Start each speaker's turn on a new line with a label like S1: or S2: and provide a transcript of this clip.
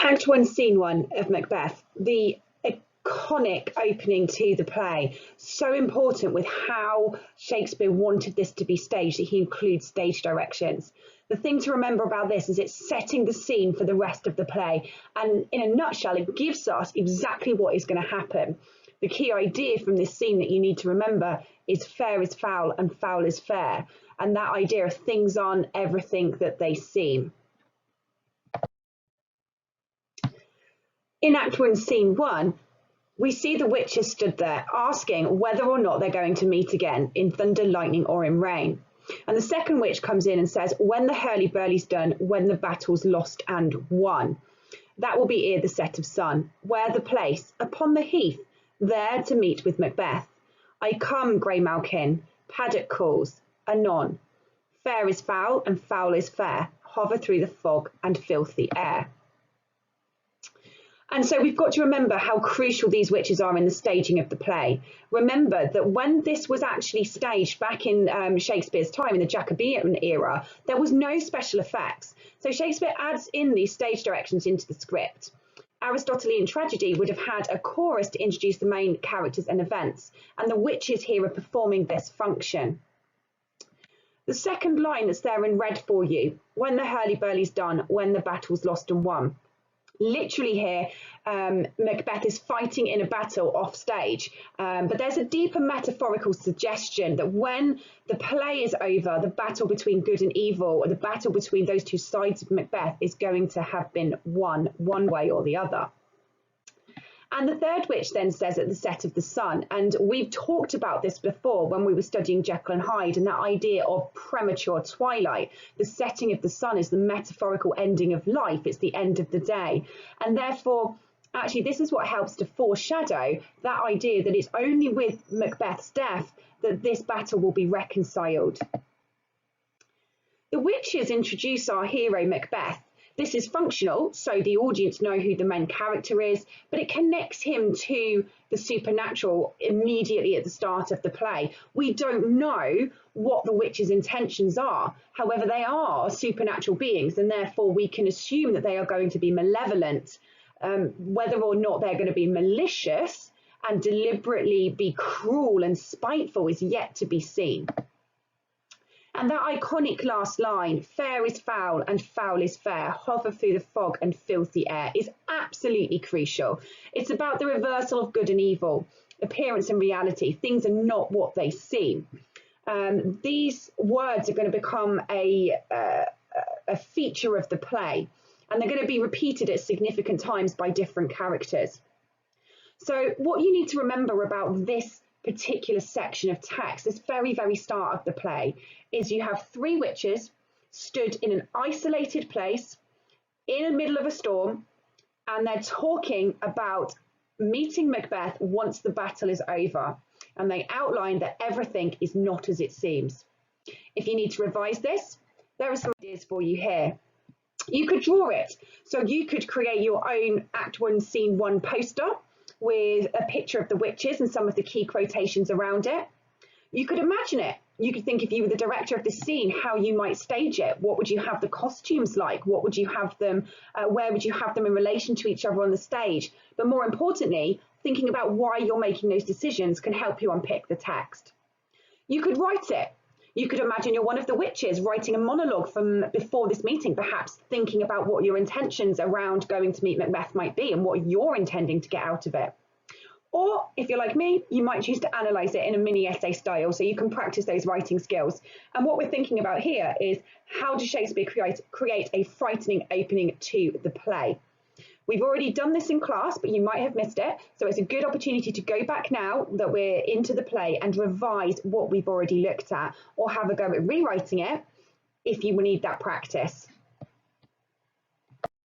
S1: Act 1, Scene 1 of Macbeth, the iconic opening to the play. So important with how Shakespeare wanted this to be staged that he includes stage directions. The thing to remember about this is it's setting the scene for the rest of the play. And in a nutshell, it gives us exactly what is going to happen. The key idea from this scene that you need to remember is fair is foul and foul is fair. And that idea of things aren't everything that they seem. In Act 1, Scene 1, we see the witches stood there asking whether or not they're going to meet again in thunder, lightning, or in rain. And the second witch comes in and says, when the hurly-burly's done, when the battle's lost and won. That will be ere the set of sun, where the place, upon the heath, there to meet with Macbeth. I come, grey Malkin, Paddock calls, anon. Fair is foul and foul is fair, hover through the fog and filthy air. And so we've got to remember how crucial these witches are in the staging of the play. Remember that when this was actually staged back in Shakespeare's time, in the Jacobean era, there was no special effects. So Shakespeare adds in these stage directions into the script. Aristotelian tragedy would have had a chorus to introduce the main characters and events, and the witches here are performing this function. The second line that's there in red for you, when the hurly-burly's done, when the battle's lost and won. Literally here, Macbeth is fighting in a battle off stage, but there's a deeper metaphorical suggestion that when the play is over, the battle between good and evil, or the battle between those two sides of Macbeth is going to have been won one way or the other. And the third witch then says at the set of the sun, and we've talked about this before when we were studying Jekyll and Hyde, and that idea of premature twilight. The setting of the sun is the metaphorical ending of life. It's the end of the day. And therefore, actually, this is what helps to foreshadow that idea that it's only with Macbeth's death that this battle will be reconciled. The witches introduce our hero Macbeth. This is functional, so the audience know who the main character is, but it connects him to the supernatural immediately at the start of the play. We don't know what the witches' intentions are. However, they are supernatural beings, and therefore we can assume that they are going to be malevolent. Whether or not they're going to be malicious and deliberately be cruel and spiteful is yet to be seen. And that iconic last line, fair is foul and foul is fair, hover through the fog and filthy air, is absolutely crucial. It's about the reversal of good and evil, appearance and reality. Things are not what they seem. These words are going to become a feature of the play, and they're going to be repeated at significant times by different characters. So what you need to remember about this particular section of text, this very, very start of the play, is you have three witches stood in an isolated place in the middle of a storm, and they're talking about meeting Macbeth once the battle is over, and they outline that everything is not as it seems. If you need to revise this, there are some ideas for you here. You could draw it, so you could create your own Act 1, Scene 1 poster with a picture of the witches and some of the key quotations around it. You could imagine it. You could think, if you were the director of the scene, how you might stage it. What would you have the costumes like? What would you have them, where would you have them in relation to each other on the stage? But more importantly, thinking about why you're making those decisions can help you unpick the text. You could write it. You could imagine you're one of the witches writing a monologue from before this meeting, perhaps thinking about what your intentions around going to meet Macbeth might be and what you're intending to get out of it. Or if you're like me, you might choose to analyse it in a mini essay style so you can practice those writing skills. And what we're thinking about here is, how does Shakespeare create a frightening opening to the play? We've already done this in class, but you might have missed it. So it's a good opportunity to go back now that we're into the play and revise what we've already looked at, or have a go at rewriting it if you need that practice.